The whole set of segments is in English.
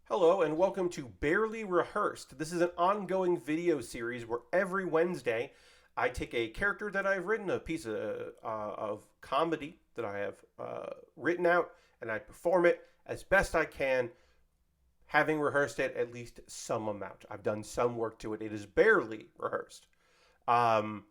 Hello and welcome to Baerly Rehearsed. This is an ongoing video series where every Wednesday I take a character that I've written, a piece of comedy that I have written out, and I perform it as best I can, having rehearsed it at least some amount. I've done some work to it. It is barely rehearsed. Um,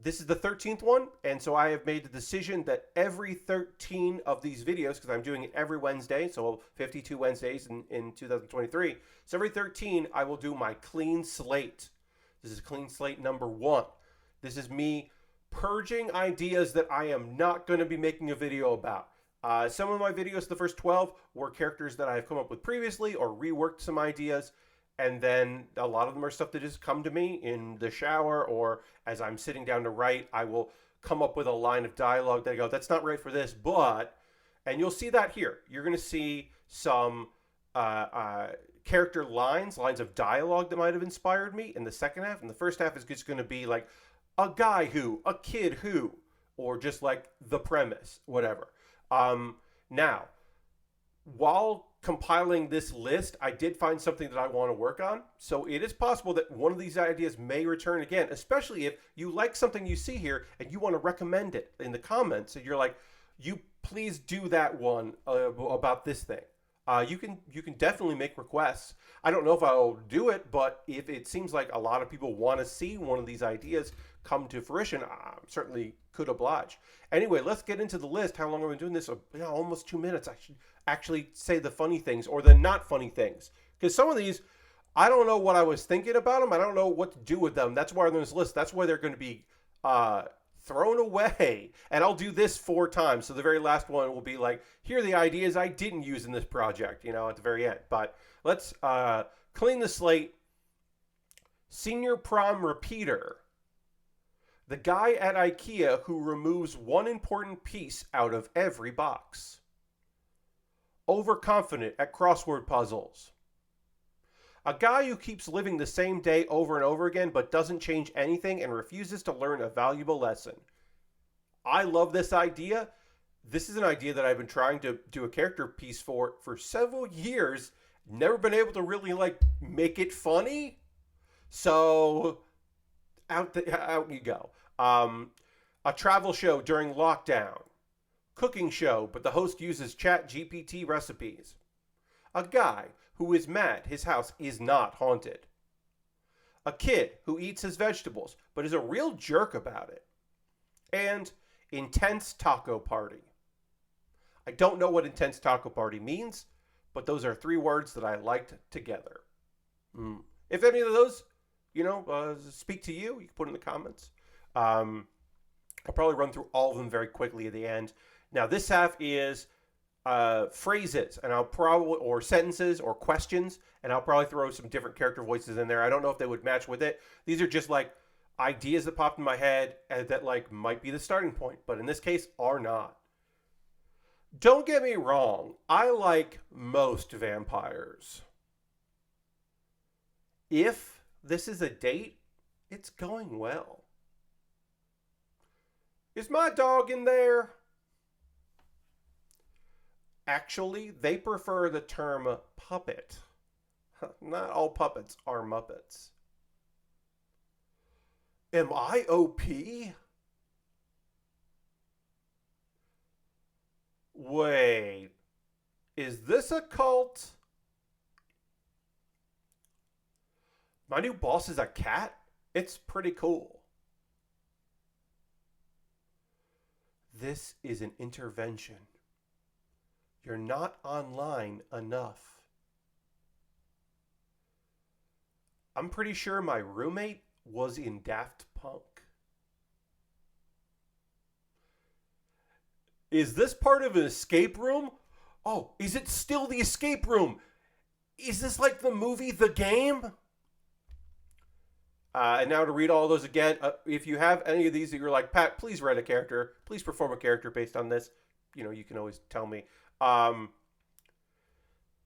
this is the 13th one, and so I have made the decision that every 13 of these videos, because I'm doing it every Wednesday, so 52 Wednesdays in 2023, so every 13 I will do my clean slate. This is clean slate number 1. This is me purging ideas that I am not going to be making a video about. Some of my videos, the first 12, were characters that I've come up with previously or reworked some ideas. And then a lot of them are stuff that just come to me in the shower, or as I'm sitting down to write, I will come up with a line of dialogue that I go, that's not right for this, but, and you'll see that here. You're going to see some character lines of dialogue that might have inspired me in the second half. And the first half is just going to be like a guy who, a kid who, or just like the premise, whatever. Now, while compiling this list, I did find something that I want to work on. So it is possible that one of these ideas may return again, especially if you like something you see here and you want to recommend it in the comments. And you're like, you please do that one about this thing. You can definitely make requests. I don't know if I'll do it, but if it seems like a lot of people want to see one of these ideas come to fruition, I certainly could oblige. Anyway, let's get into the list. How long have we been doing this? Almost 2 minutes. I should actually say the funny things or the not funny things, because some of these, I don't know what I was thinking about them. I don't know what to do with them. That's why they're on this list. That's why they're going to be thrown away. And I'll do this 4 times. So the very last one will be like, here are the ideas I didn't use in this project, at the very end. But let's clean the slate. Senior prom repeater. The guy at IKEA who removes one important piece out of every box. Overconfident at crossword puzzles. A guy who keeps living the same day over and over again but doesn't change anything and refuses to learn a valuable lesson. I love this idea. This is an idea that I've been trying to do a character piece for several years. Never been able to really make it funny. So out you go. A travel show during lockdown. Cooking show, but the host uses Chat GPT recipes. A guy who is mad his house is not haunted. A kid who eats his vegetables, but is a real jerk about it. And intense taco party. I don't know what intense taco party means, but those are 3 words that I liked together. If any of those, speak to you, you can put in the comments. I'll probably run through all of them very quickly at the end. Now, this half is phrases, and I'll probably, or sentences or questions, and I'll probably throw some different character voices in there. I don't know if they would match with it. These are just ideas that popped in my head and that might be the starting point, but in this case are not. Don't get me wrong, I like most vampires. If this is a date, it's going well. Is my dog in there? Actually, they prefer the term puppet. Not all puppets are Muppets. Am I OP? Wait, is this a cult? My new boss is a cat? It's pretty cool. This is an intervention. You're not online enough. I'm pretty sure my roommate was in Daft Punk. Is this part of an escape room? Oh, is it still the escape room? Is this like the movie The Game? And now to read all those again, if you have any of these that you're like, Pat, please write a character. Please perform a character based on this. You can always tell me.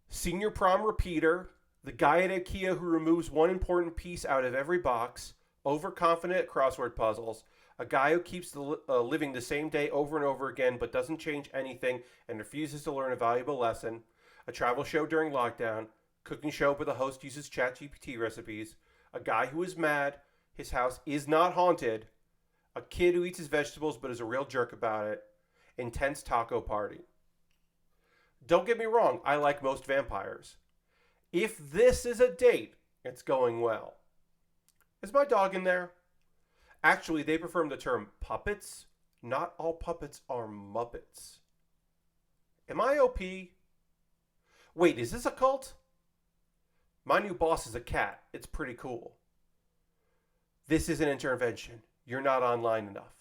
Senior prom repeater. The guy at IKEA who removes one important piece out of every box. Overconfident at crossword puzzles. A guy who keeps living the same day over and over again but doesn't change anything and refuses to learn a valuable lesson. A travel show during lockdown, cooking show where the host uses ChatGPT recipes, a guy who is mad, his house is not haunted, a kid who eats his vegetables but is a real jerk about it, intense taco party. Don't get me wrong, I like most vampires. If this is a date, it's going well. Is my dog in there? Actually, they prefer the term puppets. Not all puppets are Muppets. Am I OP? Wait, is this a cult? My new boss is a cat. It's pretty cool. This is an intervention. You're not online enough.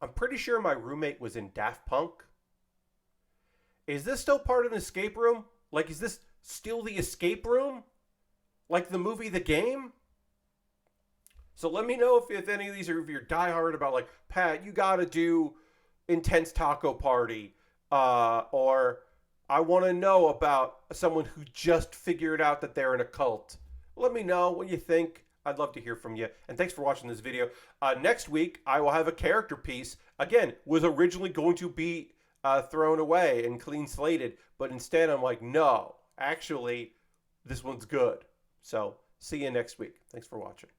I'm pretty sure my roommate was in Daft Punk. Is this still part of an escape room? Like, is this still the escape room? Like the movie The Game? So let me know if any of these are, if you're diehard about, like, Pat, you gotta do intense taco party. Or I want to know about someone who just figured out that they're in a cult. Let me know what you think. I'd love to hear from you. And thanks for watching this video. Next week, I will have a character piece. Again, was originally going to be thrown away and clean slated. But instead, I'm like, no, actually, this one's good. So see you next week. Thanks for watching.